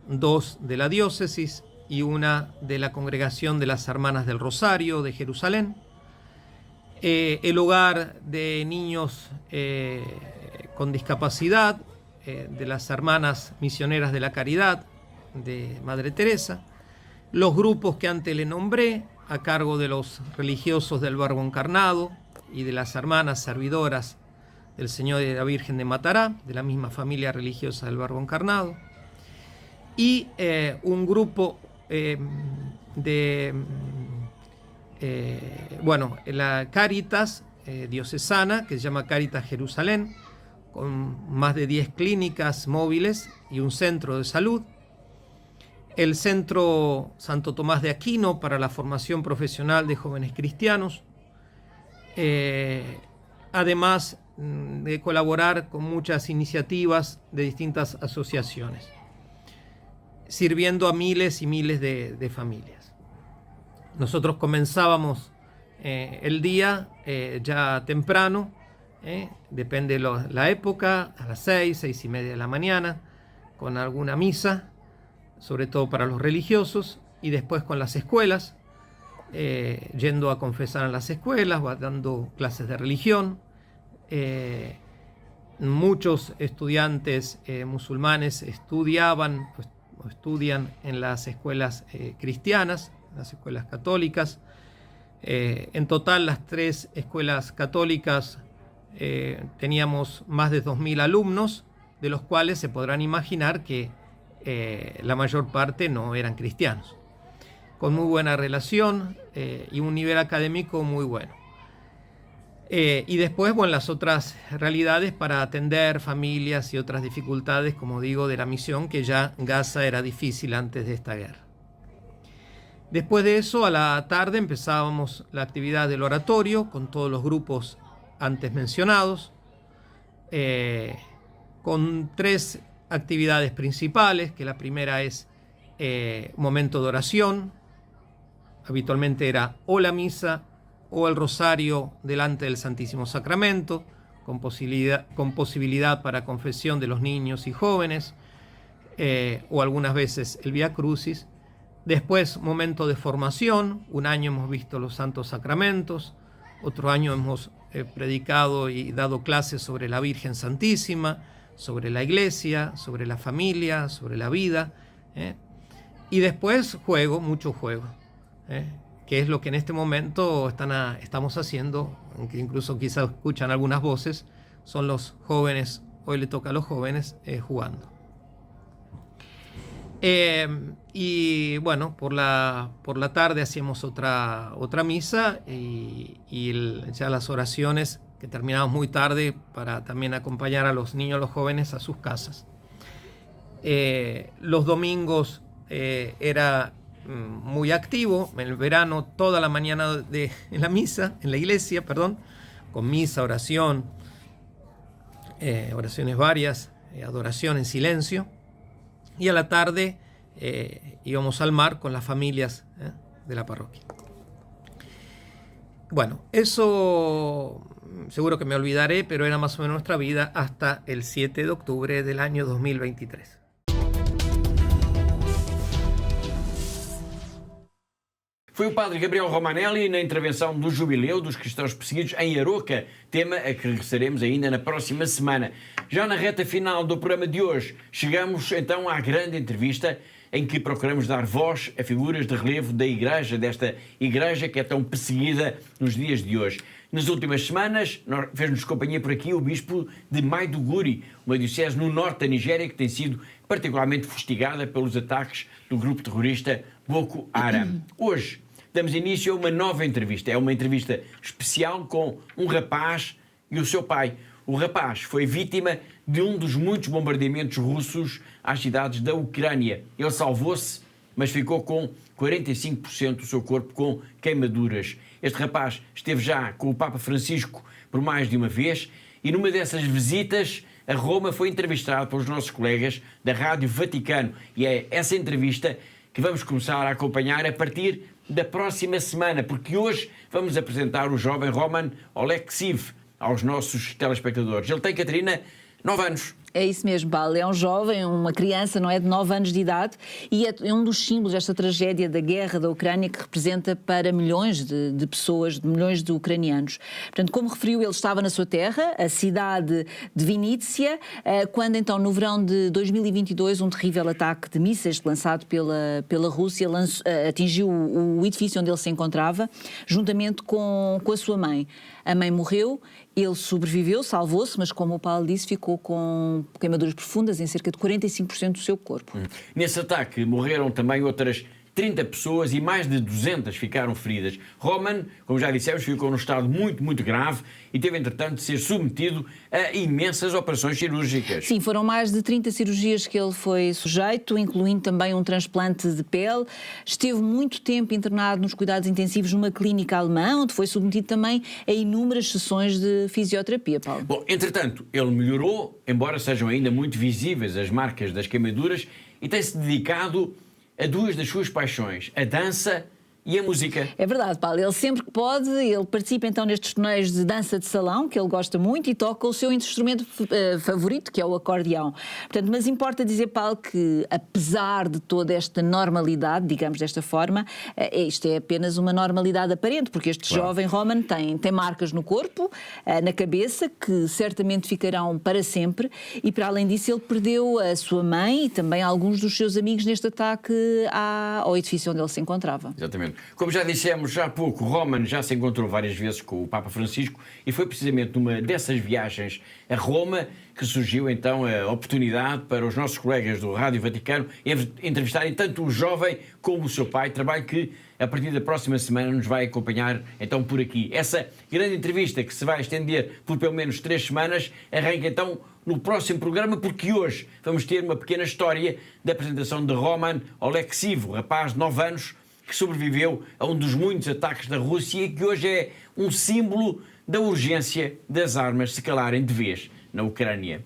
O: 2 de la diócesis y una de la Congregación de las Hermanas del Rosario de Jerusalén. El hogar de niños con discapacidad de las Hermanas Misioneras de la Caridad de Madre Teresa. Los grupos que antes le nombré a cargo de los religiosos del Verbo Encarnado y de las hermanas servidoras del Señor y de la Virgen de Matará, de la misma familia religiosa del Verbo Encarnado, y un grupo la Cáritas diocesana, que se llama Cáritas Jerusalén, con más de 10 clínicas móviles y un centro de salud. El Centro Santo Tomás de Aquino para la formación profesional de jóvenes cristianos, además de colaborar con muchas iniciativas de distintas asociaciones, sirviendo a miles y miles de familias. Nosotros comenzábamos el día ya temprano, depende de la época, a las 6:30 de la mañana, con alguna misa, sobre todo para los religiosos, y después con las escuelas, yendo a confesar en las escuelas, dando clases de religión. Muchos estudiantes musulmanes estudian en las escuelas cristianas, las escuelas católicas. En total, las 3 escuelas católicas teníamos más de 2.000 alumnos, de los cuales se podrán imaginar que la mayor parte no eran cristianos, con muy buena relación y un nivel académico muy bueno. Y después, bueno, las otras realidades para atender familias y otras dificultades, como digo, de la misión, que ya Gaza era difícil antes de esta guerra. Después de eso, a la tarde empezábamos la actividad del oratorio con todos los grupos antes mencionados, con 3 actividades principales, que la primera es momento de oración. Habitualmente era o la misa o el rosario delante del Santísimo Sacramento, con posibilidad para confesión de los niños y jóvenes, o algunas veces el Vía Crucis. Después, momento de formación. Un año hemos visto los Santos Sacramentos, otro año hemos predicado y dado clases sobre la Virgen Santísima, sobre la Iglesia, sobre la familia, sobre la vida. Y después juego, mucho juego, que es lo que en este momento estamos haciendo, aunque incluso quizás escuchan algunas voces, son los jóvenes, hoy le toca a los jóvenes jugando. Y bueno, por la tarde hacíamos otra misa y ya las oraciones, que terminamos muy tarde para también acompañar a los niños, a los jóvenes a sus casas. Los domingos era muy activo. En el verano, toda la mañana en la iglesia, con misa, oración, oraciones varias, adoración en silencio. Y a la tarde íbamos al mar con las familias de la parroquia. Bueno, eso seguro que me olvidaré, pero era más o menos nuestra vida hasta el 7 de octubre del año 2023.
A: Foi o padre Gabriel Romanelli na intervenção do Jubileu dos Cristãos Perseguidos em Aroca, tema a que regressaremos ainda na próxima semana. Já na reta final do programa de hoje, chegamos então à grande entrevista em que procuramos dar voz a figuras de relevo da Igreja, desta Igreja que é tão perseguida nos dias de hoje. Nas últimas semanas, fez-nos companhia por aqui o Bispo de Maiduguri, uma diocese no norte da Nigéria que tem sido particularmente fustigada pelos ataques do grupo terrorista Boko Haram. Hoje, damos início a uma nova entrevista. É uma entrevista especial com um rapaz e o seu pai. O rapaz foi vítima de um dos muitos bombardeamentos russos às cidades da Ucrânia. Ele salvou-se, mas ficou com 45% do seu corpo com queimaduras. Este rapaz esteve já com o Papa Francisco por mais de uma vez e numa dessas visitas a Roma foi entrevistado pelos nossos colegas da Rádio Vaticano. E é essa entrevista que vamos começar a acompanhar a partir da próxima semana, porque hoje vamos apresentar o jovem Roman Oleksiv aos nossos telespectadores. Ele tem, Catarina, 9 anos.
B: É isso mesmo, Paulo. É um jovem, uma criança, não é, de 9 anos de idade e é um dos símbolos desta tragédia da guerra da Ucrânia que representa para milhões de pessoas, de milhões de ucranianos. Portanto, como referiu, ele estava na sua terra, a cidade de Vinícius, quando então, no verão de 2022, um terrível ataque de mísseis lançado pela Rússia atingiu o edifício onde ele se encontrava, juntamente com a sua mãe. A mãe morreu, ele sobreviveu, salvou-se, mas como o Paulo disse, ficou com queimaduras profundas em cerca de 45% do seu corpo.
A: Nesse ataque morreram também outras 30 pessoas e mais de 200 ficaram feridas. Roman, como já dissemos, ficou num estado muito, muito grave e teve, entretanto, de ser submetido a imensas operações cirúrgicas.
B: Sim, foram mais de 30 cirurgias que ele foi sujeito, incluindo também um transplante de pele. Esteve muito tempo internado nos cuidados intensivos numa clínica alemã, onde foi submetido também a inúmeras sessões de fisioterapia, Paulo.
A: Bom, entretanto, ele melhorou, embora sejam ainda muito visíveis as marcas das queimaduras, e tem-se dedicado a duas das suas paixões, a dança e a música.
B: É verdade, Paulo. Ele sempre que pode, ele participa então nestes torneios de dança de salão, que ele gosta muito, e toca o seu instrumento favorito, que é o acordeão. Portanto, mas importa dizer, Paulo, que apesar de toda esta normalidade, digamos desta forma, isto é apenas uma normalidade aparente, porque este jovem Roman tem marcas no corpo, na cabeça, que certamente ficarão para sempre, e para além disso ele perdeu a sua mãe e também alguns dos seus amigos neste ataque ao edifício onde ele se encontrava.
A: Exatamente. Como já dissemos há pouco, Roman já se encontrou várias vezes com o Papa Francisco e foi precisamente numa dessas viagens a Roma que surgiu então a oportunidade para os nossos colegas do Rádio Vaticano entrevistarem tanto o jovem como o seu pai, trabalho que a partir da próxima semana nos vai acompanhar então por aqui. Essa grande entrevista que se vai estender por pelo menos 3 semanas arranca então no próximo programa, porque hoje vamos ter uma pequena história da apresentação de Roman Oleksiv, o rapaz de 9 anos que sobreviveu a um dos muitos ataques da Rússia e que hoje é um símbolo da urgência das armas se calarem de vez na Ucrânia.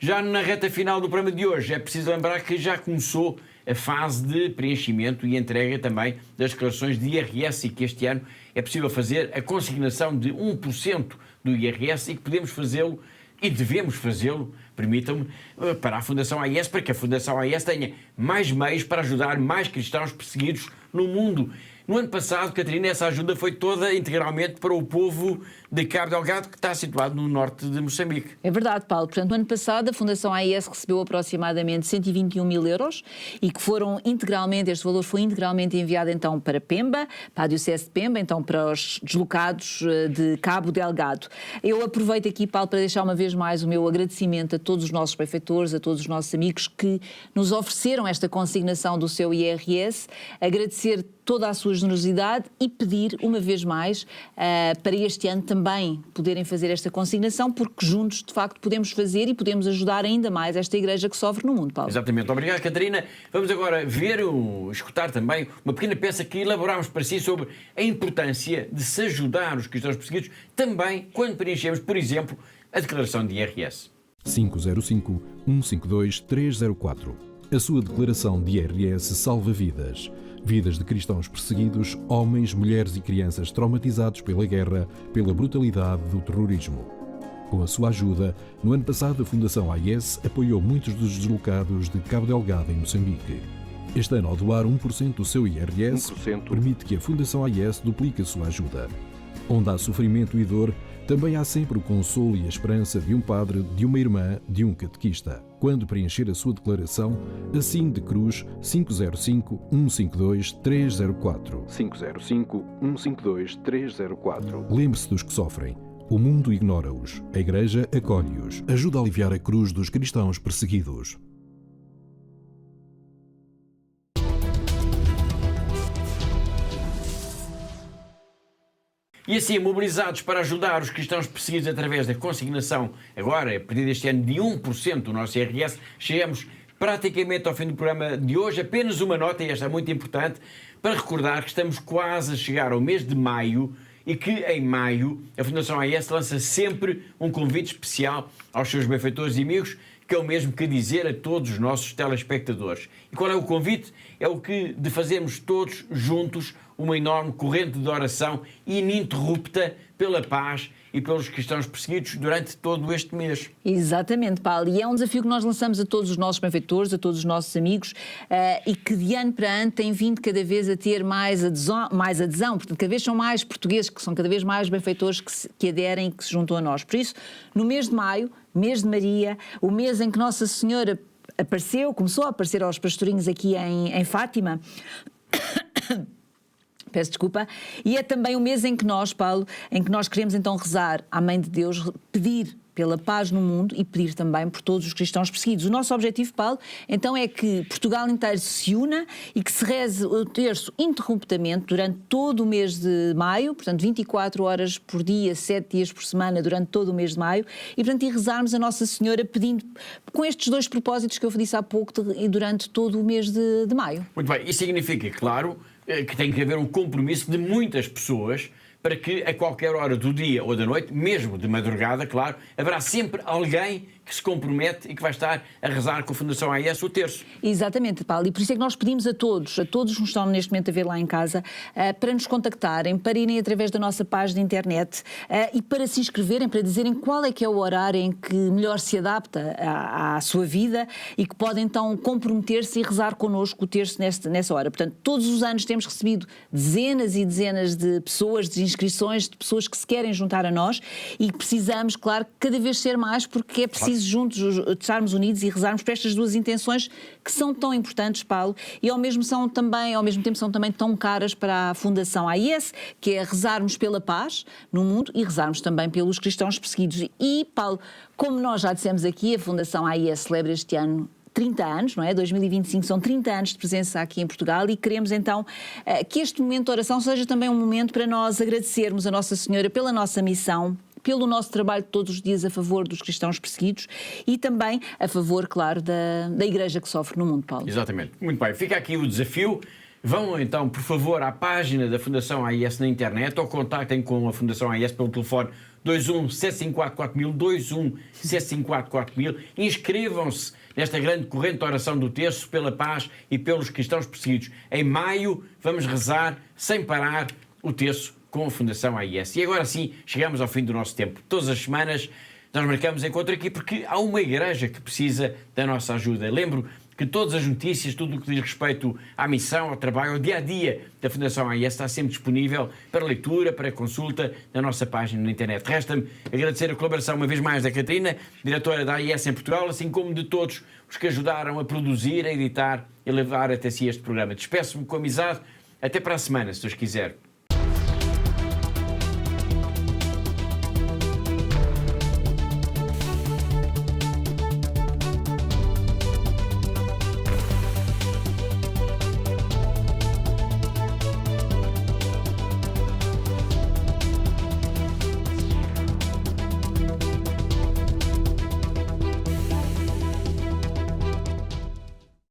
A: Já na reta final do programa de hoje, é preciso lembrar que já começou a fase de preenchimento e entrega também das declarações de IRS e que este ano é possível fazer a consignação de 1% do IRS e que podemos fazê-lo e devemos fazê-lo, permitam-me, para a Fundação AIS, para que a Fundação AIS tenha mais meios para ajudar mais cristãos perseguidos no mundo. No ano passado, Catarina, essa ajuda foi toda integralmente para o povo de Cabo Delgado, que está situado no norte de Moçambique.
B: É verdade, Paulo. Portanto, no ano passado, a Fundação AIS recebeu aproximadamente 121 mil euros e que foram integralmente, este valor foi integralmente enviado então para Pemba, para a Diocese de Pemba, então para os deslocados de Cabo Delgado. Eu aproveito aqui, Paulo, para deixar uma vez mais o meu agradecimento a todos os nossos benfeitores, a todos os nossos amigos que nos ofereceram esta consignação do seu IRS, agradecer toda a sua generosidade e pedir, uma vez mais, para este ano também poderem fazer esta consignação, porque juntos, de facto, podemos fazer e podemos ajudar ainda mais esta igreja que sofre no mundo, Paulo.
A: Exatamente. Obrigado, Catarina. Vamos agora escutar também uma pequena peça que elaborámos para si sobre a importância de se ajudar os cristãos perseguidos, também quando preenchemos, por exemplo, a declaração de IRS.
K: 505-152-304. A sua declaração de IRS salva vidas. Vidas de cristãos perseguidos, homens, mulheres e crianças traumatizados pela guerra, pela brutalidade do terrorismo. Com a sua ajuda, no ano passado a Fundação AIS apoiou muitos dos deslocados de Cabo Delgado em Moçambique. Este ano, ao doar 1% do seu IRS, permite que a Fundação AIS duplique a sua ajuda. Onde há sofrimento e dor, também há sempre o consolo e a esperança de um padre, de uma irmã, de um catequista. Quando preencher a sua declaração, assine de cruz 505-152-304. 505-152-304. Lembre-se dos que sofrem. O mundo ignora-os. A Igreja acolhe-os. Ajuda a aliviar a cruz dos cristãos perseguidos.
A: E assim, mobilizados para ajudar os cristãos perseguidos através da consignação, agora, a partir deste ano, de 1% do nosso IRS, chegamos praticamente ao fim do programa de hoje. Apenas uma nota, e esta é muito importante, para recordar que estamos quase a chegar ao mês de maio e que, em maio, a Fundação AIS lança sempre um convite especial aos seus benfeitores e amigos, que é o mesmo que dizer a todos os nossos telespectadores. E qual é o convite? É o que de fazermos todos juntos uma enorme corrente de oração ininterrupta pela paz e pelos cristãos perseguidos durante todo este mês.
B: Exatamente, Paulo. E é um desafio que nós lançamos a todos os nossos benfeitores, a todos os nossos amigos, e que de ano para ano tem vindo cada vez a ter mais adesão. Portanto, cada vez são mais portugueses, que são cada vez mais benfeitores que aderem e que se juntam a nós. Por isso, no mês de maio, mês de Maria, o mês em que Nossa Senhora começou a aparecer aos pastorinhos aqui em Fátima... Peço desculpa. E é também o mês em que nós, Paulo, queremos então rezar à Mãe de Deus, pedir pela paz no mundo e pedir também por todos os cristãos perseguidos. O nosso objetivo, Paulo, então é que Portugal inteiro se una e que se reze o terço interruptamente durante todo o mês de maio, portanto 24 horas por dia, 7 dias por semana durante todo o mês de maio, e portanto rezarmos a Nossa Senhora pedindo, com estes dois propósitos que eu disse há pouco, e durante todo o mês de maio.
A: Muito bem, isso significa, claro, que tem que haver um compromisso de muitas pessoas para que a qualquer hora do dia ou da noite, mesmo de madrugada, claro, haverá sempre alguém que se compromete e que vai estar a rezar com a Fundação AIS o terço.
B: Exatamente, Paulo, e por isso é que nós pedimos a todos que nos estão neste momento a ver lá em casa, para nos contactarem, para irem através da nossa página de internet e para se inscreverem, para dizerem qual é que é o horário em que melhor se adapta à sua vida e que podem então comprometer-se e rezar connosco o terço nessa hora. Portanto, todos os anos temos recebido dezenas e dezenas de pessoas, de inscrições, de pessoas que se querem juntar a nós e precisamos, claro, cada vez ser mais, porque é preciso preciso juntos estarmos unidos e rezarmos para estas duas intenções que são tão importantes, Paulo, e ao mesmo tempo são também tão caras para a Fundação AIS, que é rezarmos pela paz no mundo e rezarmos também pelos cristãos perseguidos. E, Paulo, como nós já dissemos aqui, a Fundação AIS celebra este ano 30 anos, não é? 2025 são 30 anos de presença aqui em Portugal e queremos então que este momento de oração seja também um momento para nós agradecermos a Nossa Senhora pela nossa missão, pelo nosso trabalho todos os dias a favor dos cristãos perseguidos e também a favor, claro, da Igreja que sofre no mundo, Paulo.
A: Exatamente. Muito bem. Fica aqui o desafio. Vão então, por favor, à página da Fundação AIS na internet ou contactem com a Fundação AIS pelo telefone 21 754 4000, 21 754 4000. Inscrevam-se nesta grande corrente de oração do terço pela paz e pelos cristãos perseguidos. Em maio vamos rezar sem parar o terço com a Fundação AIS. E agora sim, chegamos ao fim do nosso tempo. Todas as semanas nós marcamos encontro aqui porque há uma igreja que precisa da nossa ajuda. Lembro que todas as notícias, tudo o que diz respeito à missão, ao trabalho, ao dia-a-dia da Fundação AIS está sempre disponível para leitura, para consulta na nossa página na internet. Resta-me agradecer a colaboração uma vez mais da Catarina, diretora da AIS em Portugal, assim como de todos os que ajudaram a produzir, a editar e a levar até si este programa. Despeço-me com amizade. Até para a semana, se Deus quiser.